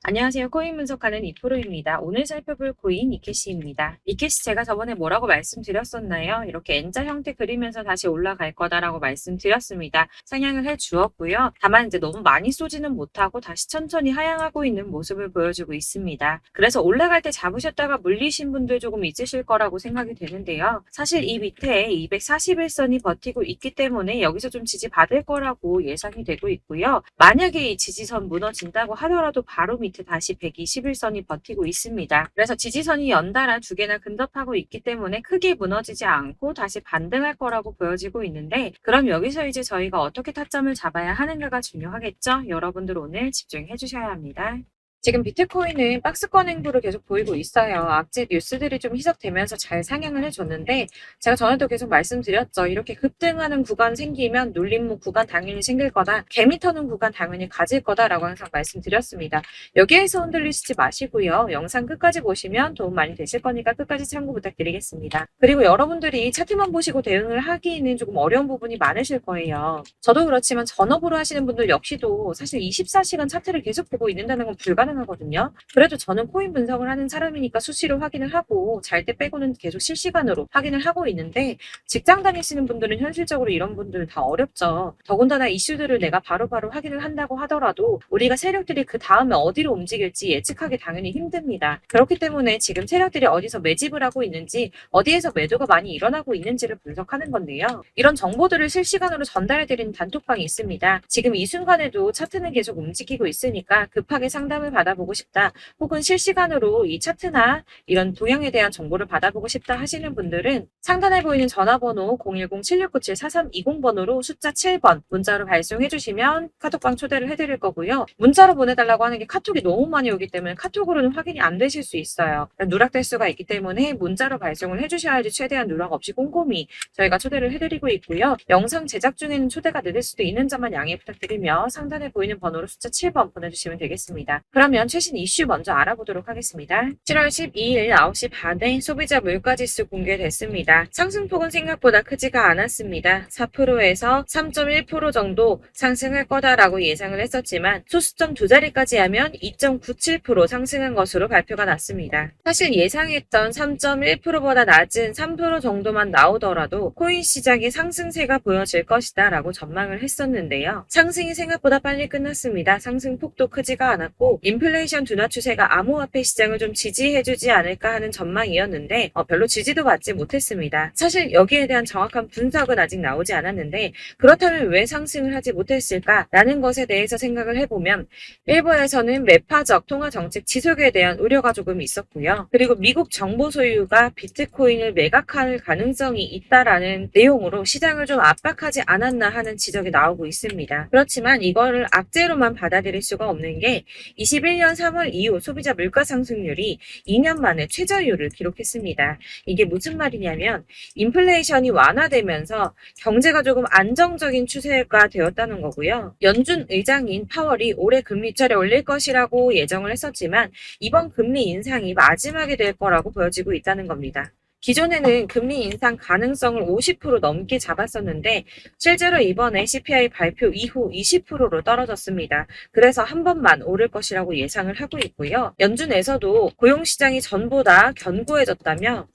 안녕하세요. 코인 분석하는 이프로입니다. 오늘 살펴볼 코인 이캐시입니다. 이캐시 제가 저번에 뭐라고 말씀드렸었나요? 이렇게 N자 형태 그리면서 다시 올라갈 거다라고 말씀드렸습니다. 상향을 해 주었고요. 다만 이제 너무 많이 쏘지는 못하고 다시 천천히 하향하고 있는 모습을 보여주고 있습니다. 그래서 올라갈 때 잡으셨다가 물리신 분들 조금 있으실 거라고 생각이 되는데요. 사실 이 밑에 241선이 버티고 있기 때문에 여기서 좀 지지 받을 거라고 예상이 되고 있고요. 만약에 이 지지선 무너진다고 하더라도 바로 밑에 다시 121선이 버티고 있습니다. 그래서 지지선이 연달아 두 개나 근접하고 있기 때문에 크게 무너지지 않고 다시 반등할 거라고 보여지고 있는데, 그럼 여기서 이제 저희가 어떻게 타점을 잡아야 하는가가 중요하겠죠? 여러분들 오늘 집중해 주셔야 합니다. 지금 비트코인은 박스권 행보를 계속 보이고 있어요. 악재 뉴스들이 좀 희석되면서 잘 상향을 해줬는데, 제가 전에도 계속 말씀드렸죠. 이렇게 급등하는 구간 생기면 눌림목 구간 당연히 생길 거다. 개미 터는 구간 당연히 가질 거다라고 항상 말씀드렸습니다. 여기에서 흔들리시지 마시고요. 영상 끝까지 보시면 도움 많이 되실 거니까 끝까지 참고 부탁드리겠습니다. 그리고 여러분들이 차트만 보시고 대응을 하기에는 조금 어려운 부분이 많으실 거예요. 저도 그렇지만 전업으로 하시는 분들 역시도 사실 24시간 차트를 계속 보고 있는다는 건 불가능하거든요. 그래도 저는 코인 분석을 하는 사람이니까 수시로 확인을 하고 잘 때 빼고는 계속 실시간으로 확인을 하고 있는데, 직장 다니시는 분들은 현실적으로 이런 분들 다 어렵죠. 더군다나 이슈들을 내가 바로바로 확인을 한다고 하더라도 우리가 세력들이 그 다음에 어디로 움직일지 예측하기 당연히 힘듭니다. 그렇기 때문에 지금 세력들이 어디서 매집을 하고 있는지, 어디에서 매도가 많이 일어나고 있는지를 분석하는 건데요. 이런 정보들을 실시간으로 전달해드리는 단톡방이 있습니다. 지금 이 순간에도 차트는 계속 움직이고 있으니까 급하게 상담을 받아보고 싶다, 혹은 실시간으로 이 차트나 이런 동향에 대한 정보를 받아보고 싶다 하시는 분들은 상단에 보이는 전화번호 010-7697-4320번으로 숫자 7번 문자로 발송해 주시면 카톡방 초대를 해드릴 거고요. 문자로 보내달라고 하는 게 카톡이 너무 많이 오기 때문에 카톡으로는 확인이 안 되실 수 있어요. 누락될 수가 있기 때문에 문자로 발송을 해주셔야지 최대한 누락 없이 꼼꼼히 저희가 초대를 해드리고 있고요. 영상 제작 중에는 초대가 늦을 수도 있는 점만 양해 부탁드리며 상단에 보이는 번호로 숫자 7번 보내주시면 되겠습니다. 그러면 최신 이슈 먼저 알아보도록 하겠습니다. 7월 12일 9시 반에 소비자 물가지수 공개됐습니다. 상승폭은 생각보다 크지가 않았습니다. 4%에서 3.1% 정도 상승할 거다라고 예상을 했었지만 소수점 두 자리까지 하면 2.97% 상승한 것으로 발표가 났습니다. 사실 예상했던 3.1%보다 낮은 3% 정도만 나오더라도 코인 시장의 상승세가 보여질 것이다 라고 전망을 했었는데요. 상승이 생각보다 빨리 끝났습니다. 상승폭도 크지가 않았고 인플레이션 둔화 추세가 암호화폐 시장을 좀 지지해주지 않을까 하는 전망이었는데 별로 지지도 받지 못했습니다. 사실 여기에 대한 정확한 분석은 아직 나오지 않았는데, 그렇다면 왜 상승을 하지 못했을까라는 것에 대해서 생각을 해보면, 일부에서는 매파적 통화 정책 지속에 대한 우려가 조금 있었고요. 그리고 미국 정보 소유가 비트코인을 매각할 가능성이 있다라는 내용으로 시장을 좀 압박하지 않았나 하는 지적이 나오고 있습니다. 그렇지만 이거를 악재로만 받아들일 수가 없는 게 21년 3월 이후 소비자 물가 상승률이 2년 만에 최저율을 기록했습니다. 이게 무슨 말이냐면 인플레이션이 완화되면서 경제가 조금 안정적인 추세가 되었다는 거고요. 연준 의장인 파월이 올해 금리 차례 올릴 것이라고 예정을 했었지만 이번 금리 인상이 마지막이 될 거라고 보여지고 있다는 겁니다. 기존에는 금리 인상 가능성을 50% 넘게 잡았었는데 실제로 이번에 CPI 발표 이후 20%로 떨어졌습니다. 그래서 한 번만 오를 것이라고 예상을 하고 있고요. 연준에서도 고용시장이 전보다 견고해졌다며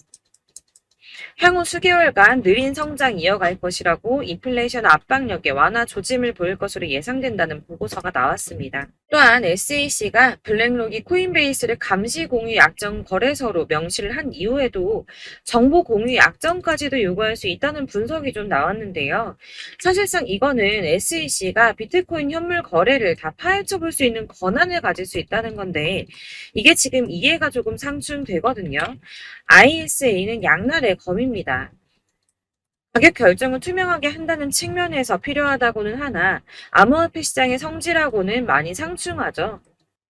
향후 수개월간 느린 성장 이어갈 것이라고 인플레이션 압박력에 완화 조짐을 보일 것으로 예상된다는 보고서가 나왔습니다. 또한 SEC가 블랙록이 코인베이스를 감시 공유 약정 거래소로 명시를 한 이후에도 정보 공유 약정까지도 요구할 수 있다는 분석이 좀 나왔는데요. 사실상 이거는 SEC가 비트코인 현물 거래를 다 파헤쳐 볼 수 있는 권한을 가질 수 있다는 건데, 이게 지금 이해가 조금 상충되거든요. ISA는 양날의 검입니다. 가격 결정을 투명하게 한다는 측면에서 필요하다고는 하나 암호화폐 시장의 성질하고는 많이 상충하죠.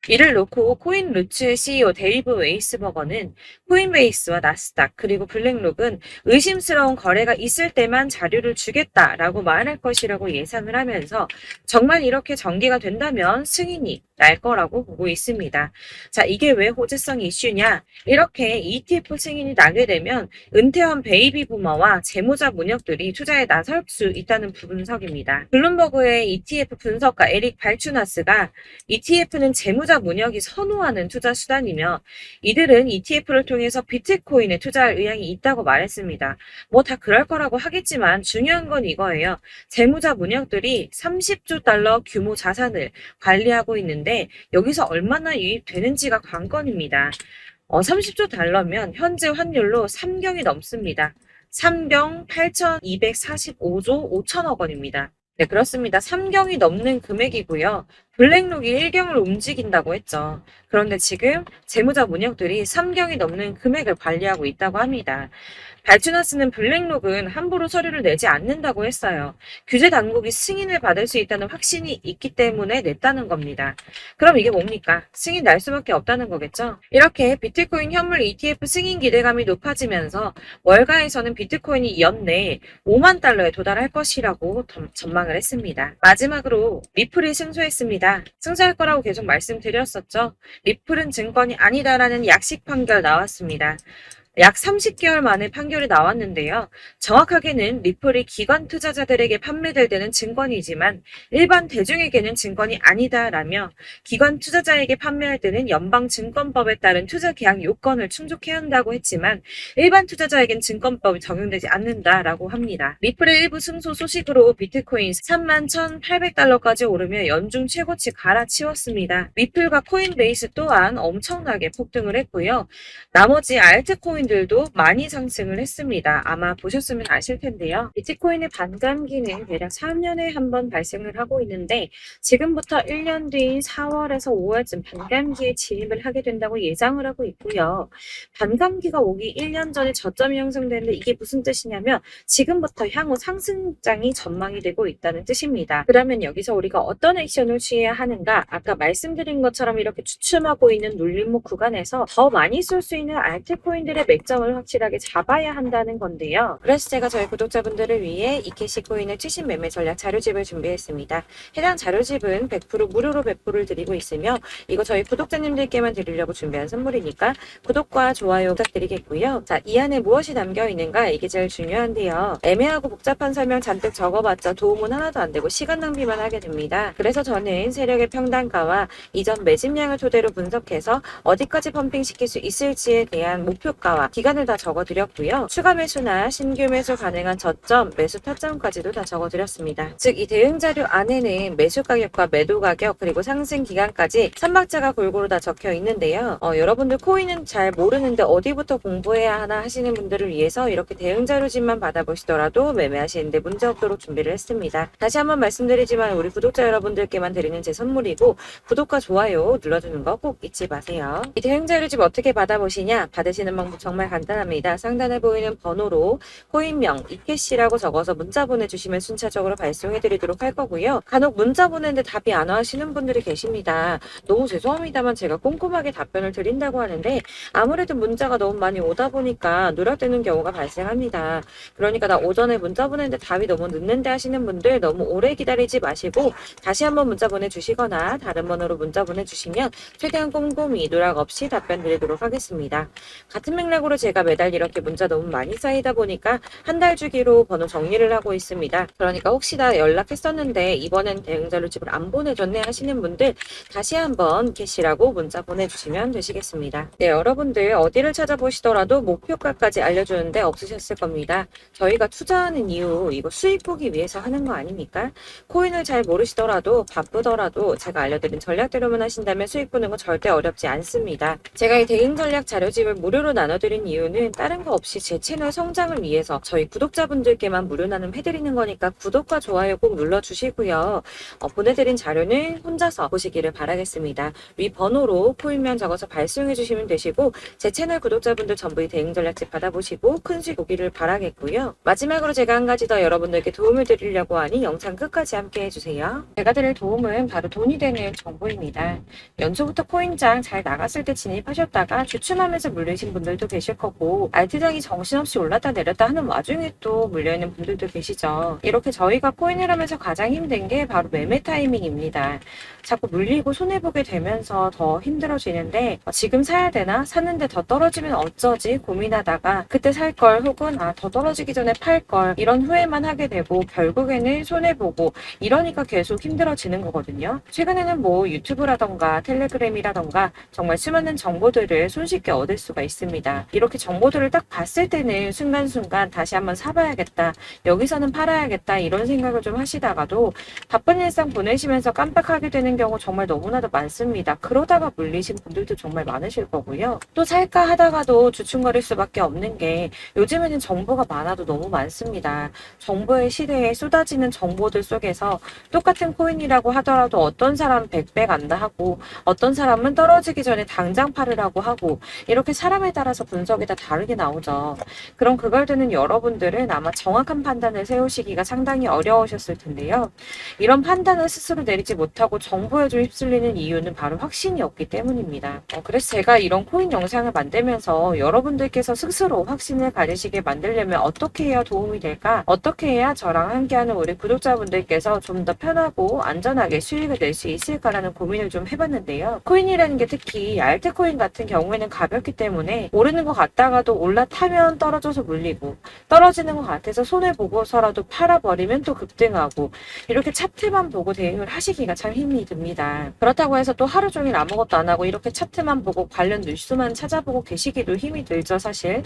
이를 놓고 코인루츠의 CEO 데이브 웨이스버거는 코인베이스와 나스닥 그리고 블랙록은 의심스러운 거래가 있을 때만 자료를 주겠다라고 말할 것이라고 예상을 하면서, 정말 이렇게 전개가 된다면 승인이 날 거라고 보고 있습니다. 자, 이게 왜 호재성 이슈냐? 이렇게 ETF 승인이 나게 되면 은퇴한 베이비 부머와 재무자 문역들이 투자에 나설 수 있다는 분석입니다. 블룸버그의 ETF 분석가 에릭 발추나스가 ETF는 재무자 문역이 선호하는 투자 수단이며 이들은 ETF를 통해서 비트코인에 투자할 의향이 있다고 말했습니다. 뭐 다 그럴 거라고 하겠지만 중요한 건 이거예요. 재무자 문역들이 30조 달러 규모 자산을 관리하고 있는데 여기서 얼마나 유입되는지가 관건입니다. 30조 달러면 현재 환율로 3경이 넘습니다. 3경 8,245조 5천억 원입니다. 네, 그렇습니다. 3경이 넘는 금액이고요. 블랙록이 1경을 움직인다고 했죠. 그런데 지금 재무자 문역들이 3경이 넘는 금액을 관리하고 있다고 합니다. 발주나스는 블랙록은 함부로 서류를 내지 않는다고 했어요. 규제 당국이 승인을 받을 수 있다는 확신이 있기 때문에 냈다는 겁니다. 그럼 이게 뭡니까? 승인 날 수밖에 없다는 거겠죠? 이렇게 비트코인 현물 ETF 승인 기대감이 높아지면서 월가에서는 비트코인이 연내 5만 달러에 도달할 것이라고 전망을 했습니다. 마지막으로 리플이 승소했습니다. 승소할 거라고 계속 말씀드렸었죠. 리플은 증권이 아니다라는 약식 판결 나왔습니다. 약 30개월 만에 판결이 나왔는데요. 정확하게는 리플이 기관 투자자들에게 판매될 때는 증권이지만 일반 대중에게는 증권이 아니다라며 기관 투자자에게 판매할 때는 연방증권법에 따른 투자 계약 요건을 충족해야 한다고 했지만 일반 투자자에겐 증권법이 적용되지 않는다라고 합니다. 리플의 일부 승소 소식으로 비트코인 31,800달러까지 오르며 연중 최고치 갈아치웠습니다. 리플과 코인베이스 또한 엄청나게 폭등을 했고요. 나머지 알트코인들도 많이 상승을 했습니다. 아마 보셨으면 아실 텐데요. 비트코인의 반감기는 대략 3년에 한 번 발생을 하고 있는데 지금부터 1년 뒤인 4월에서 5월쯤 반감기에 진입을 하게 된다고 예상을 하고 있고요. 반감기가 오기 1년 전에 저점이 형성되는데 이게 무슨 뜻이냐면 지금부터 향후 상승장이 전망이 되고 있다는 뜻입니다. 그러면 여기서 우리가 어떤 액션을 취해야 하는가? 아까 말씀드린 것처럼 이렇게 추춤하고 있는 눌림목 구간에서 더 많이 쏠 수 있는 알트코인들의 맥점을 확실하게 잡아야 한다는 건데요. 그래서 제가 저희 구독자분들을 위해 이캐시코인의 최신 매매 전략 자료집을 준비했습니다. 해당 자료집은 100% 무료로 배포를 드리고 있으며 이거 저희 구독자님들께만 드리려고 준비한 선물이니까 구독과 좋아요 부탁드리겠고요. 자, 이 안에 무엇이 담겨 있는가? 이게 제일 중요한데요. 애매하고 복잡한 설명 잔뜩 적어봤자 도움은 하나도 안 되고 시간 낭비만 하게 됩니다. 그래서 저는 세력의 평단가와 이전 매집량을 토대로 분석해서 어디까지 펌핑시킬 수 있을지에 대한 목표가와 기간을 다 적어드렸고요. 추가 매수나 신규 매수 가능한 저점, 매수 타점까지도 다 적어드렸습니다. 즉, 이 대응 자료 안에는 매수 가격과 매도 가격 그리고 상승 기간까지 3박자가 골고루 다 적혀 있는데요. 여러분들 코인은 잘 모르는데 어디부터 공부해야 하나 하시는 분들을 위해서 이렇게 대응 자료집만 받아보시더라도 매매하시는데 문제 없도록 준비를 했습니다. 다시 한번 말씀드리지만 우리 구독자 여러분들께만 드리는 제 선물이고 구독과 좋아요 눌러주는 거 꼭 잊지 마세요. 이 대응 자료집 어떻게 받아보시냐? 받으시는 방법 정말 간단합니다. 상단에 보이는 번호로 코인명 이캐시라고 적어서 문자 보내주시면 순차적으로 발송해드리도록 할 거고요. 간혹 문자 보내는데 답이 안 와시는 분들이 계십니다. 너무 죄송합니다만 제가 꼼꼼하게 답변을 드린다고 하는데 아무래도 문자가 너무 많이 오다 보니까 누락되는 경우가 발생합니다. 그러니까 나 오전에 문자 보내는데 답이 너무 늦는데 하시는 분들 너무 오래 기다리지 마시고 다시 한번 문자 보내주시거나 다른 번호로 문자 보내주시면 최대한 꼼꼼히 누락 없이 답변 드리도록 하겠습니다. 같은 맥락으로 제가 매달 이렇게 문자 너무 많이 쌓이다 보니까 한 달 주기로 번호 정리를 하고 있습니다. 그러니까 혹시나 연락했었는데 이번엔 대응 자료집을 안 보내줬네 하시는 분들 다시 한번 캐시라고 문자 보내주시면 되시겠습니다. 네, 여러분들 어디를 찾아보시더라도 목표가까지 알려주는데 없으셨을 겁니다. 저희가 투자하는 이유 이거 수익 보기 위해서 하는 거 아닙니까? 코인을 잘 모르시더라도 바쁘더라도 제가 알려드린 전략대로만 하신다면 수익 보는 거 절대 어렵지 않습니다. 제가 이 대응 전략 자료집을 무료로 나눠드린 이유는 다른 거 없이 제 채널 성장을 위해서 저희 구독자분들께만 무료 나눔해드리는 거니까 구독과 좋아요 꼭 눌러주시고요. 보내드린 자료는 혼자서 보시기를 바라겠습니다. 위 번호로 코인명 적어서 발송해주시면 되시고 제 채널 구독자분들 전부 이 대응 전략집 받아보시고 큰 수익 오기를 바라겠고요. 마지막으로 제가 한 가지 더 여러분들께 도움을 드리려고 하니 영상 끝까지 함께 해주세요. 제가 드릴 도움은 바로 돈이 되는 정보입니다. 연초부터 코인장 잘 나갔을 때 진입하셨다가 주춤하면서 물리신 분들도 계실 거고 알트장이 정신없이 올랐다 내렸다 하는 와중에 또 물려있는 분들도 계시죠. 이렇게 저희가 코인을 하면서 가장 힘든 게 바로 매매 타이밍입니다. 자꾸 물리고 손해보게 되면서 더 힘들어지는데 지금 사야 되나? 샀는데 더 떨어지면 어쩌지? 고민하다가 그때 살 걸 혹은 더 떨어지기 전에 팔 걸 이런 후회만 하게 되고 결국에는 손해보고 이러니까 계속 힘들어지는 거거든요. 최근에는 뭐 유튜브라던가 텔레그램이라던가 정말 수많은 정보들을 손쉽게 얻을 수가 있습니다. 이렇게 정보들을 딱 봤을 때는 순간순간 다시 한번 사봐야겠다. 여기서는 팔아야겠다. 이런 생각을 좀 하시다가도 바쁜 일상 보내시면서 깜빡하게 되는 경우 정말 너무나도 많습니다. 그러다가 물리신 분들도 정말 많으실 거고요. 또 살까 하다가도 주춤거릴 수밖에 없는 게 요즘에는 정보가 많아도 너무 많습니다. 정보의 시대에 쏟아지는 정보들 속에서 똑같은 코인이라고 하더라도 어떤 사람은 100배 간다 하고 어떤 사람은 떨어지기 전에 당장 팔으라고 하고 이렇게 사람에 따라서 분석이 다 다르게 나오죠. 그럼 그걸 듣는 여러분들은 아마 정확한 판단을 세우시기가 상당히 어려우셨을 텐데요. 이런 판단을 스스로 내리지 못하고 정보에 좀 휩쓸리는 이유는 바로 확신이 없기 때문입니다. 그래서 제가 이런 코인 영상을 만들면서 여러분들께서 스스로 확신을 가지시게 만들려면 어떻게 해야 도움이 될까? 어떻게 해야 저랑 함께하는 우리 구독자분들께서 좀 더 편하고 안전하게 수익을 낼 수 있을까라는 고민을 좀 해봤는데요. 코인이라는 게 특히 알트코인 같은 경우에는 가볍기 때문에 오르는 것 같다가도 올라타면 떨어져서 물리고 떨어지는 것 같아서 손해보고서라도 팔아버리면 또 급등하고 이렇게 차트만 보고 대응을 하시기가 참 힘이 듭니다. 그렇다고 해서 또 하루 종일 아무것도 안 하고 이렇게 차트만 보고 관련 뉴스만 찾아보고 계시기도 힘이 들죠, 사실.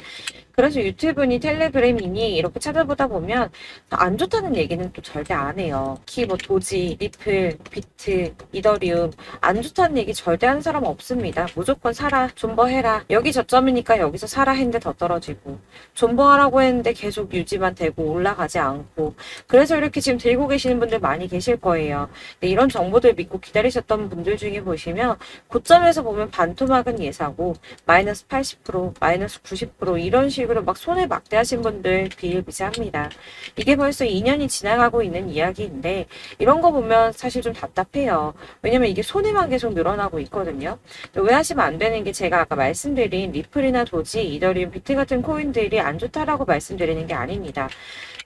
그래서 유튜브니 텔레그램이니 이렇게 찾아보다 보면 안 좋다는 얘기는 또 절대 안 해요. 특히 뭐 도지, 리플, 비트, 이더리움 안 좋다는 얘기 절대 하는 사람 없습니다. 무조건 사라, 존버해라. 여기 저점이니까 여기서 사라 했는데 더 떨어지고 존버하라고 했는데 계속 유지만 되고 올라가지 않고 그래서 이렇게 지금 들고 계시는 분들 많이 계실 거예요. 근데 이런 정보들 믿고 기다리셨던 분들 중에 보시면 고점에서 보면 반토막은 예사고 마이너스 80%, 마이너스 90% 이런 식으로 막 손해 막대하신 분들 비일비재합니다. 이게 벌써 2년이 지나가고 있는 이야기인데 이런 거 보면 사실 좀 답답해요. 왜냐면 이게 손해만 계속 늘어나고 있거든요. 오해하시면 안 되는 게 제가 아까 말씀드린 리플이나 도지, 이더리움, 비트 같은 코인들이 안 좋다라고 말씀드리는 게 아닙니다.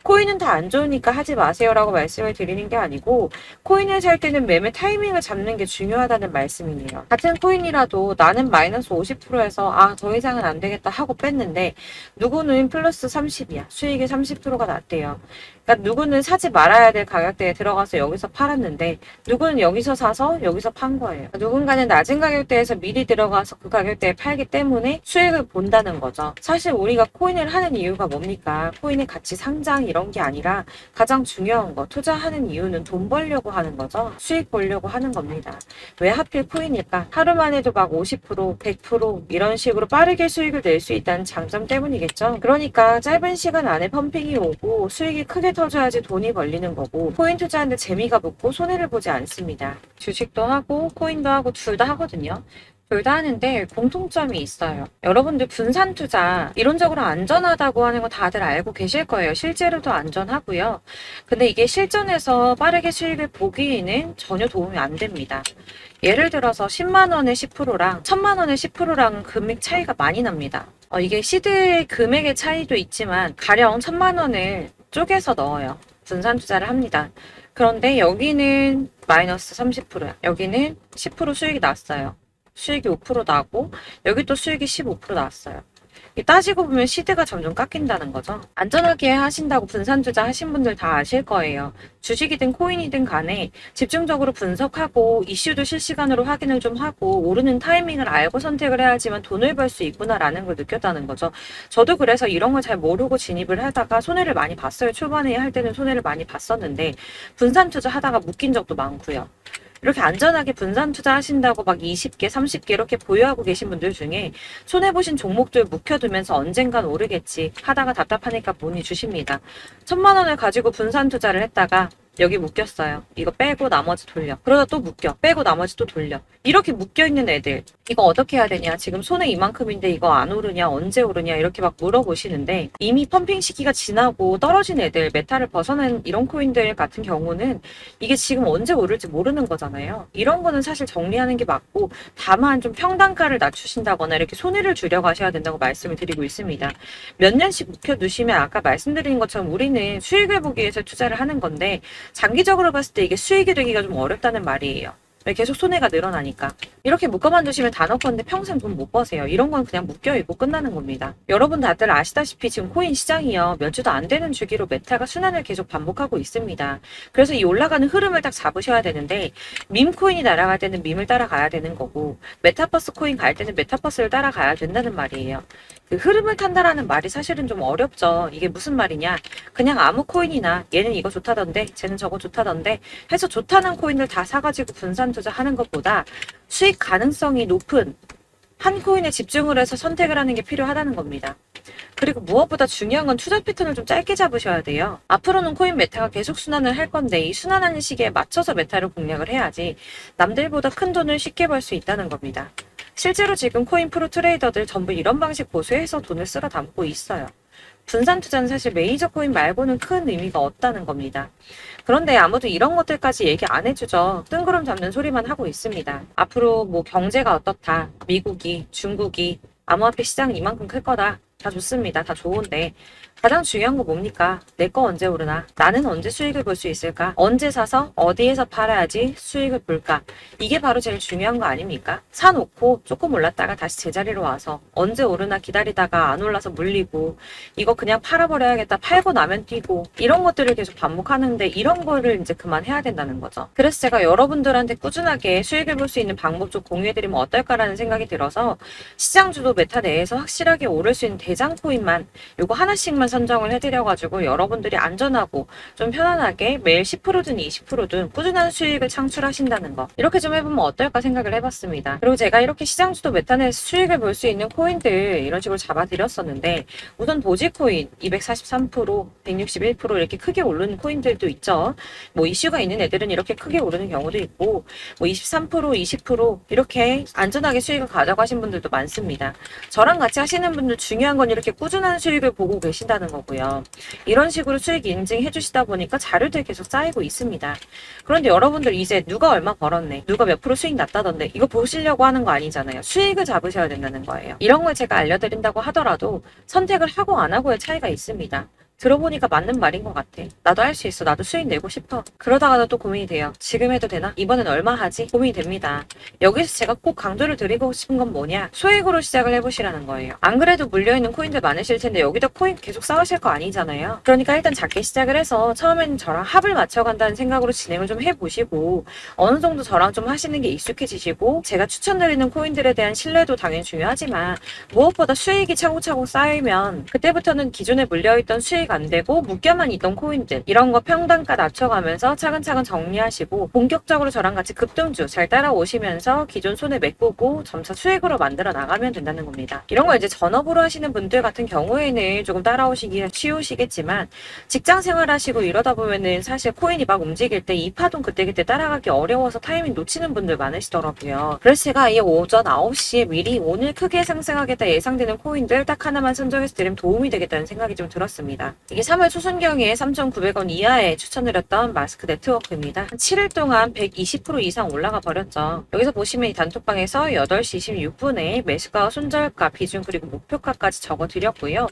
코인은 다 안 좋으니까 하지 마세요라고 말씀을 드리는 게 아니고 코인을 살 때는 매매 타이밍을 잡는 게 중요하다는 말씀이에요. 같은 코인이라도 나는 마이너스 50%에서 더 이상은 안 되겠다 하고 뺐는데 누구는 플러스 30이야. 수익이 30%가 났대요. 그러니까 누구는 사지 말아야 될 가격대에 들어가서 여기서 팔았는데 누구는 여기서 사서 여기서 판 거예요. 누군가는 낮은 가격대에서 미리 들어가서 그 가격대에 팔기 때문에 수익을 본다는 거죠. 사실 우리가 코인을 하는 이유가 뭡니까? 코인의 가치 상장 이런 게 아니라 가장 중요한 거 투자하는 이유는 돈 벌려고 하는 거죠. 수익 보려고 하는 겁니다. 왜 하필 코인일까? 하루만 해도 막 50%, 100% 이런 식으로 빠르게 수익을 낼 수 있다는 장점 때문이겠죠. 그러니까 짧은 시간 안에 펌핑이 오고 수익이 크게 터져야지 돈이 벌리는 거고 코인 투자하는데 재미가 붙고 손해를 보지 않습니다. 주식도 하고 코인도 하고 둘 다 하거든요. 둘 다 하는데 공통점이 있어요. 여러분들 분산 투자 이론적으로 안전하다고 하는 거 다들 알고 계실 거예요. 실제로도 안전하고요. 근데 이게 실전에서 빠르게 수익을 보기에는 전혀 도움이 안 됩니다. 예를 들어서 10만 원의 10%랑 1000만 원의 10%랑 금액 차이가 많이 납니다. 이게 시드의 금액의 차이도 있지만 가령 1000만 원을 쪼개서 넣어요. 분산 투자를 합니다. 그런데 여기는 마이너스 30%야. 여기는 10% 수익이 났어요. 수익이 5% 나고 여기 또 수익이 15% 나왔어요. 따지고 보면 시드가 점점 깎인다는 거죠. 안전하게 하신다고 분산 투자 하신 분들 다 아실 거예요. 주식이든 코인이든 간에 집중적으로 분석하고 이슈도 실시간으로 확인을 좀 하고 오르는 타이밍을 알고 선택을 해야지만 돈을 벌 수 있구나라는 걸 느꼈다는 거죠. 저도 그래서 이런 걸 잘 모르고 진입을 하다가 손해를 많이 봤어요. 초반에 할 때는 손해를 많이 봤었는데 분산 투자 하다가 묶인 적도 많고요. 이렇게 안전하게 분산 투자하신다고 막 20개, 30개 이렇게 보유하고 계신 분들 중에 손해보신 종목들 묵혀두면서 언젠간 오르겠지 하다가 답답하니까 문의 주십니다. 1000만 원을 가지고 분산 투자를 했다가 여기 묶였어요. 이거 빼고 나머지 돌려. 그러다 또 묶여. 빼고 나머지 또 돌려. 이렇게 묶여있는 애들. 이거 어떻게 해야 되냐? 지금 손에 이만큼인데 이거 안 오르냐? 언제 오르냐? 이렇게 막 물어보시는데 이미 펌핑 시기가 지나고 떨어진 애들, 메타를 벗어난 이런 코인들 같은 경우는 이게 지금 언제 오를지 모르는 거잖아요. 이런 거는 사실 정리하는 게 맞고 다만 좀 평단가를 낮추신다거나 이렇게 손해를 줄여 가셔야 된다고 말씀을 드리고 있습니다. 몇 년씩 묵혀두시면 아까 말씀드린 것처럼 우리는 수익을 보기 위해서 투자를 하는 건데 장기적으로 봤을 때 이게 수익이 되기가 좀 어렵다는 말이에요. 계속 손해가 늘어나니까. 이렇게 묶어만 두시면 단어컨대 평생 돈 못 버세요. 이런 건 그냥 묶여있고 끝나는 겁니다. 여러분 다들 아시다시피 지금 코인 시장이요. 몇 주도 안 되는 주기로 메타가 순환을 계속 반복하고 있습니다. 그래서 이 올라가는 흐름을 딱 잡으셔야 되는데 밈 코인이 날아갈 때는 밈을 따라가야 되는 거고 메타버스 코인 갈 때는 메타버스를 따라가야 된다는 말이에요. 그 흐름을 탄다라는 말이 사실은 좀 어렵죠. 이게 무슨 말이냐. 그냥 아무 코인이나 얘는 이거 좋다던데 쟤는 저거 좋다던데 해서 좋다는 코인을 다 사가지고 분산 투자하는 것보다 수익 가능성이 높은 한 코인에 집중을 해서 선택을 하는 게 필요하다는 겁니다. 그리고 무엇보다 중요한 건 투자 패턴을 좀 짧게 잡으셔야 돼요. 앞으로는 코인 메타가 계속 순환을 할 건데 이 순환하는 시기에 맞춰서 메타를 공략을 해야지 남들보다 큰 돈을 쉽게 벌 수 있다는 겁니다. 실제로 지금 코인 프로 트레이더들 전부 이런 방식 고수해서 돈을 쓸어 담고 있어요. 분산 투자는 사실 메이저 코인 말고는 큰 의미가 없다는 겁니다. 그런데 아무도 이런 것들까지 얘기 안 해주죠. 뜬구름 잡는 소리만 하고 있습니다. 앞으로 뭐 경제가 어떻다, 미국이, 중국이, 암호화폐 시장이 이만큼 클 거다. 다 좋습니다. 다 좋은데 가장 중요한 거 뭡니까? 내 거 언제 오르나? 나는 언제 수익을 볼 수 있을까? 언제 사서 어디에서 팔아야지 수익을 볼까? 이게 바로 제일 중요한 거 아닙니까? 사놓고 조금 올랐다가 다시 제자리로 와서 언제 오르나 기다리다가 안 올라서 물리고 이거 그냥 팔아버려야겠다. 팔고 나면 뛰고 이런 것들을 계속 반복하는데 이런 거를 이제 그만해야 된다는 거죠. 그래서 제가 여러분들한테 꾸준하게 수익을 볼 수 있는 방법 좀 공유해드리면 어떨까라는 생각이 들어서 시장주도 메타 내에서 확실하게 오를 수 있는 대장 코인만 요거 하나씩만 선정을 해드려가지고 여러분들이 안전하고 좀 편안하게 매일 10%든 20%든 꾸준한 수익을 창출하신다는 거 이렇게 좀 해보면 어떨까 생각을 해봤습니다. 그리고 제가 이렇게 시장주도 메타내에서 수익을 볼 수 있는 코인들 이런 식으로 잡아드렸었는데 우선 도지코인 243%, 161% 이렇게 크게 오르는 코인들도 있죠. 뭐 이슈가 있는 애들은 이렇게 크게 오르는 경우도 있고 뭐 23%, 20% 이렇게 안전하게 수익을 가져가신 분들도 많습니다. 저랑 같이 하시는 분들 중요한 건 이렇게 꾸준한 수익을 보고 계신다는 거고요. 이런 식으로 수익 인증해 주시다 보니까 자료들이 계속 쌓이고 있습니다. 그런데 여러분들 이제 누가 얼마 벌었네, 누가 몇 프로 수익 났다던데 이거 보시려고 하는 거 아니잖아요. 수익을 잡으셔야 된다는 거예요. 이런 걸 제가 알려드린다고 하더라도 선택을 하고 안 하고의 차이가 있습니다. 들어보니까 맞는 말인 것 같아. 나도 할 수 있어. 나도 수익 내고 싶어. 그러다가도 또 고민이 돼요. 지금 해도 되나? 이번엔 얼마 하지? 고민이 됩니다. 여기서 제가 꼭 강조를 드리고 싶은 건 뭐냐? 소액으로 시작을 해보시라는 거예요. 안 그래도 물려있는 코인들 많으실 텐데 여기다 코인 계속 쌓으실 거 아니잖아요. 그러니까 일단 작게 시작을 해서 처음에는 저랑 합을 맞춰간다는 생각으로 진행을 좀 해보시고 어느 정도 저랑 좀 하시는 게 익숙해지시고 제가 추천드리는 코인들에 대한 신뢰도 당연히 중요하지만 무엇보다 수익이 차곡차곡 쌓이면 그때부터는 기존에 물려있던 수익 안 되고 묶여만 있던 코인들 이런 거 평단가 낮춰가면서 차근차근 정리하시고 본격적으로 저랑 같이 급등주 잘 따라오시면서 기존 손해 메꾸고 점차 수익으로 만들어 나가면 된다는 겁니다. 이런 거 이제 전업으로 하시는 분들 같은 경우에는 조금 따라오시기 쉬우시겠지만 직장 생활하시고 이러다 보면은 사실 코인이 막 움직일 때 이 파동 그때그때 따라가기 어려워서 타이밍 놓치는 분들 많으시더라고요. 그래서 제가 이 오전 9시에 미리 오늘 크게 상승하겠다 예상되는 코인들 딱 하나만 선정해서 드리면 도움이 되겠다는 생각이 좀 들었습니다. 이게 3월 초순경에 3,900원 이하에 추천드렸던 마스크 네트워크입니다. 한 7일 동안 120% 이상 올라가 버렸죠. 여기서 보시면 이 단톡방에서 8시 26분에 매수가, 손절가, 비중 그리고 목표가까지 적어드렸고요.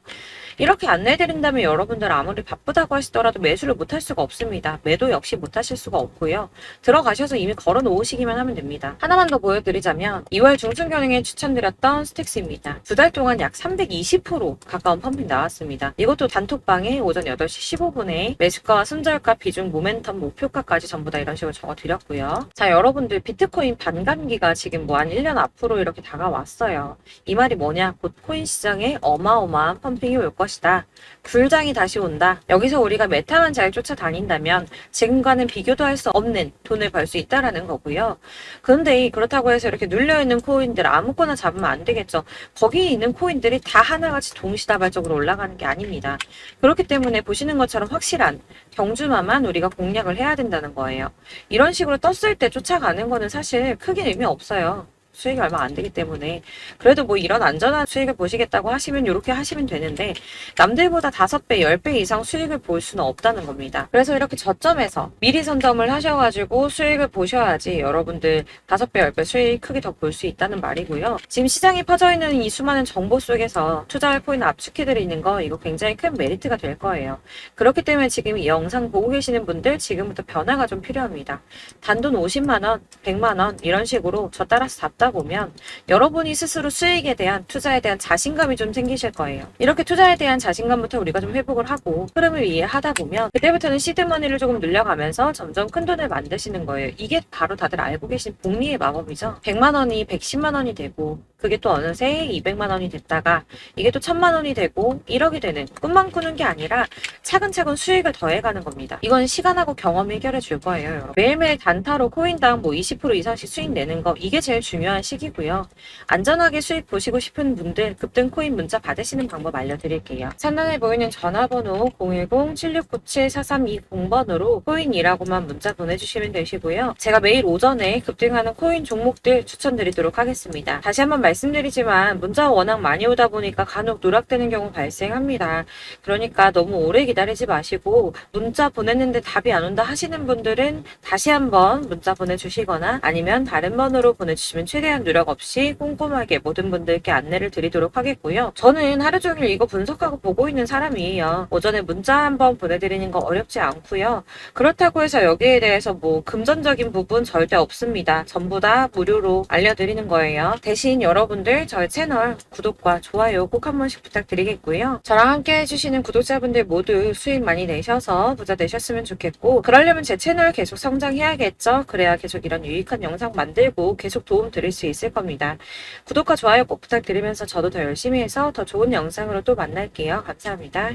이렇게 안내해드린다면 여러분들 아무리 바쁘다고 하시더라도 매수를 못할 수가 없습니다. 매도 역시 못하실 수가 없고요. 들어가셔서 이미 걸어 놓으시기만 하면 됩니다. 하나만 더 보여드리자면 2월 중순경에 추천드렸던 스택스입니다. 2달 동안 약 320% 가까운 펌핑 나왔습니다. 이것도 단톡방에 오전 8시 15분에 매수가와 손절가, 비중, 모멘텀, 목표가까지 전부 다 이런 식으로 적어드렸고요. 자, 여러분들 비트코인 반감기가 지금 뭐 한 1년 앞으로 이렇게 다가왔어요. 이 말이 뭐냐? 곧 코인 시장에 어마어마한 펌핑이 올 것이다. 불장이 다시 온다. 여기서 우리가 메타만 잘 쫓아다닌다면 지금과는 비교도 할 수 없는 돈을 벌 수 있다라는 거고요. 그런데 그렇다고 해서 이렇게 눌려있는 코인들 아무거나 잡으면 안 되겠죠. 거기 있는 코인들이 다 하나같이 동시다발적으로 올라가는 게 아닙니다. 그렇기 때문에 보시는 것처럼 확실한 경주마만 우리가 공략을 해야 된다는 거예요. 이런 식으로 떴을 때 쫓아가는 거는 사실 크게 의미 없어요. 수익이 얼마 안 되기 때문에. 그래도 뭐 이런 안전한 수익을 보시겠다고 하시면 이렇게 하시면 되는데, 남들보다 5배, 10배 이상 수익을 볼 수는 없다는 겁니다. 그래서 이렇게 저점에서 미리 선점을 하셔가지고 수익을 보셔야지 여러분들 5배, 10배 수익 크게 더 볼 수 있다는 말이고요. 지금 시장이 퍼져 있는 이 수많은 정보 속에서 투자할 코인을 압축해드리는 거, 이거 굉장히 큰 메리트가 될 거예요. 그렇기 때문에 지금 이 영상 보고 계시는 분들 지금부터 변화가 좀 필요합니다. 단돈 50만원, 100만원 이런 식으로 저 따라서 잡다 보면 여러분이 스스로 수익에 대한, 투자에 대한 자신감이 좀 생기실 거예요. 이렇게 투자에 대한 자신감부터 우리가 좀 회복을 하고 흐름을 이해하다 보면 그때부터는 시드머니를 조금 늘려가면서 점점 큰 돈을 만드시는 거예요. 이게 바로 다들 알고 계신 복리의 마법이죠. 100만원이 110만원이 되고, 그게 또 어느새 200만원이 됐다가 이게 또 1000만원이 되고 1억이 되는, 꿈만 꾸는 게 아니라 차근차근 수익을 더해가는 겁니다. 이건 시간하고 경험이 해결해 줄 거예요, 여러분. 매일매일 단타로 코인당 뭐 20% 이상씩 수익 내는 거, 이게 제일 중요한 시기고요. 안전하게 수익 보시고 싶은 분들 급등 코인 문자 받으시는 방법 알려드릴게요. 상단에 보이는 전화번호 010-7697-4320번으로 코인이라고만 문자 보내주시면 되시고요. 제가 매일 오전에 급등하는 코인 종목들 추천드리도록 하겠습니다. 다시 한번 말씀드리지만 문자가 워낙 많이 오다 보니까 간혹 누락되는 경우 발생합니다. 그러니까 너무 오래 기다리지 마시고, 문자 보냈는데 답이 안 온다 하시는 분들은 다시 한번 문자 보내주시거나 아니면 다른 번호로 보내주시면 최대한 누락 없이 꼼꼼하게 모든 분들께 안내를 드리도록 하겠고요. 저는 하루 종일 이거 분석하고 보고 있는 사람이에요. 오전에 문자 한번 보내드리는 거 어렵지 않고요. 그렇다고 해서 여기에 대해서 뭐 금전적인 부분 절대 없습니다. 전부 다 무료로 알려드리는 거예요. 대신 여러분들 저희 채널 구독과 좋아요 꼭 한 번씩 부탁드리겠고요. 저랑 함께 해주시는 구독자분들 모두 수익 많이 내셔서 부자 되셨으면 좋겠고, 그러려면 제 채널 계속 성장해야겠죠. 그래야 계속 이런 유익한 영상 만들고 계속 도움 드릴 수 있을 겁니다. 구독과 좋아요 꼭 부탁드리면서 저도 더 열심히 해서 더 좋은 영상으로 또 만날게요. 감사합니다.